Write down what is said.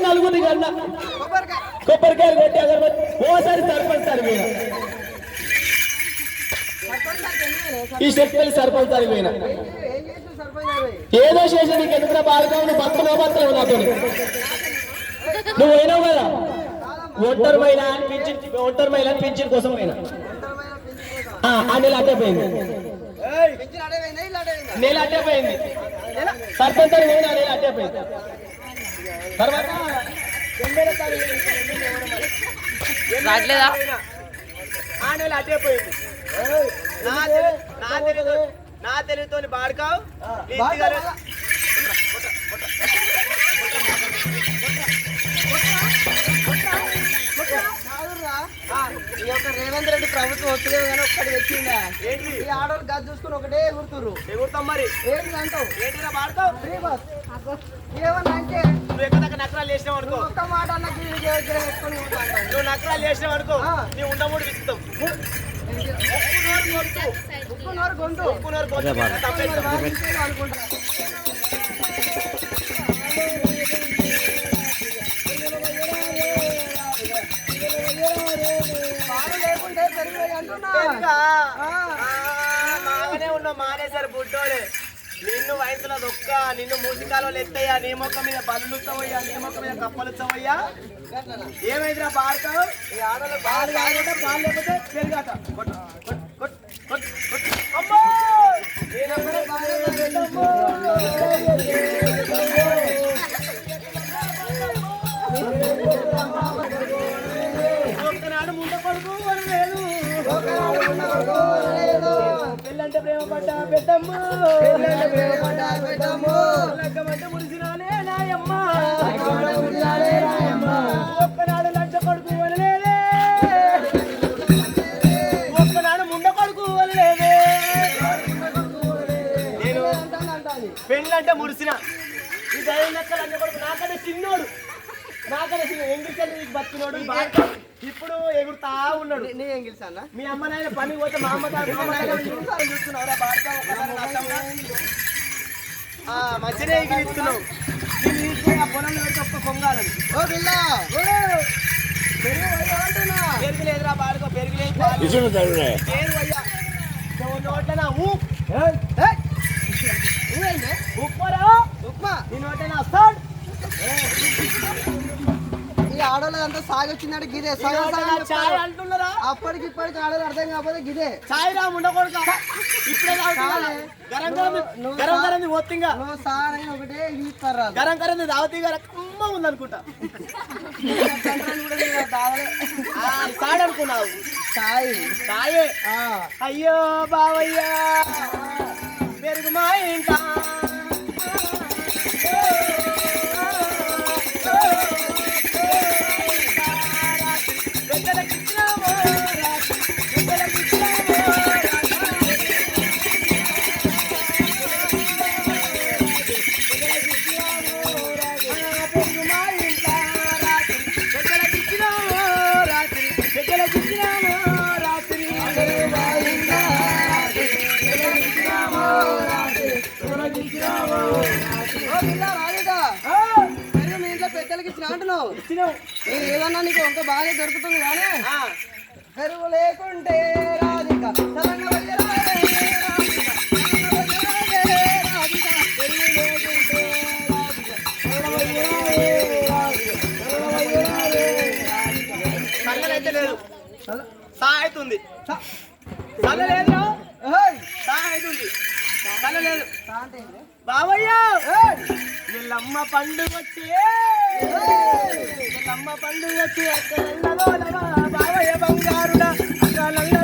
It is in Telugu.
నలుగురిని కన్నా కొబ్బరికాయలు కొట్టి అగరబత్తి ఓసారి సర్పంచ్ సార్ పోయిన ఈ శక్తి సర్పంచ్ సార్ పోయిన ఏదో చేసి నీకు ఎందుకు బాగా నువ్వు బతులు నాతో నువ్వు పోయినావు కదా ఒంటరి మహిళ అని పింఛన్ కోసం పోయినా నెల అట్టే పోయింది నెల అట్టే పోయింది సర్పంచ్ అని పోయినా నెల అట్టే పోయింది తర్వాత నెల అట్టే పోయింది నా తెలివితో బాడుకావు రేవంత్ రెడ్డి ప్రభుత్వం వస్తలేదు కానీ ఒక్కటి వచ్చిందా ఏంటి ఈ ఆడవాళ్ళు గది చూసుకుని ఒకటే ఎగురుతురు ఎగురుతాం మరి ఏంటి అంటావు ఏంటిరా బాడుతావు ఏమన్నా అంటే నువ్వు ఎక్కడ నకరాలు చేసినావు అనుకో ఒక్క మాట నువ్వు నకరాలు చేసినావు అనుకో నీ ఉండమూడు విస్తావు ఉప్పు నోరు అనుకుంటా మాగానే ఉన్నావు మానేశారు బుడ్డోడే నిన్ను వయసులో దొక్క నిన్ను మూసికాలు ఎత్తయ్యా నీ మొక్క మీద బలులుతావయ్యా నీ మొక్క మీద కప్పలుతావయ్యా ఏమైందిరా బాడతావు ఈ ఆడలు బాగా కాకుండా బాగా లేకపోతే పెరిగాట అమ్మో ఒక్కనాడు ముండ కొడుకు లేదు పెళ్ళంటే ప్రేమ పడ్డా పెద్దమ్మ లగ్గమంటే మురిసినానే నాయమ్మ ఒక్కనాడు లక్ష కొడుకు వదిలేదే ఒక్కనాడు ముండ కొడుకు వదిలేదే నేను పెళ్ళంటే మురిసిన ఈ దైవం లెక్కలు అన్న కొడుకు నాకన్నా చిన్నోడు ఎంగిల్చాను నీకు బతికినోడు ఇప్పుడు ఎగురుతా ఉన్నాడు నీ ఎంగిల్సా మీ అమ్మనైనా పని పోతే మా అమ్మ చూస్తున్నావురా మంచిగా ఎగిరిస్తున్నావు ఆ పొలంలో పెట్టి ఒక్క పొంగాలని ఓ పిల్ల పెరుగులేదురా బాడుకో పెరుగులేదు నోట్లనా ఉప్మా ఉప్మా నీ నోట్లనా వస్తాడు ఈ ఆడోళ్ళ అంతా సాగొచ్చిందంటే గిదే అంటున్నారా అప్పటికి ఇప్పటికి ఆడోళ్ళు అర్థం కాకపోతే గిదే సాయి రా ఉండకూడదు ఇప్పుడే గరం గరం పోతుంగా ఒకటే గరం గరం దావతీ గారు అమ్మ ఉందనుకుంటా సాడనుకున్నావు సాయి సాయే అయ్యో బావయ్యా పెరుగు మా ఇంకా ఏదన్నా నీకు వంక బాగా దొరుకుతుంది కానీ పెరుగు లేకుంటే రాధిక చల్లలైతే లేదు సాగుతుంది చల్లలేదు సాగుతుంది చల్లలేదు బావయ్య వీళ్ళమ్మ పండుగ వచ్చి వీళ్ళమ్మ పండుగ వచ్చి అక్కడో బావయ్య బంగారుడా అక్కడో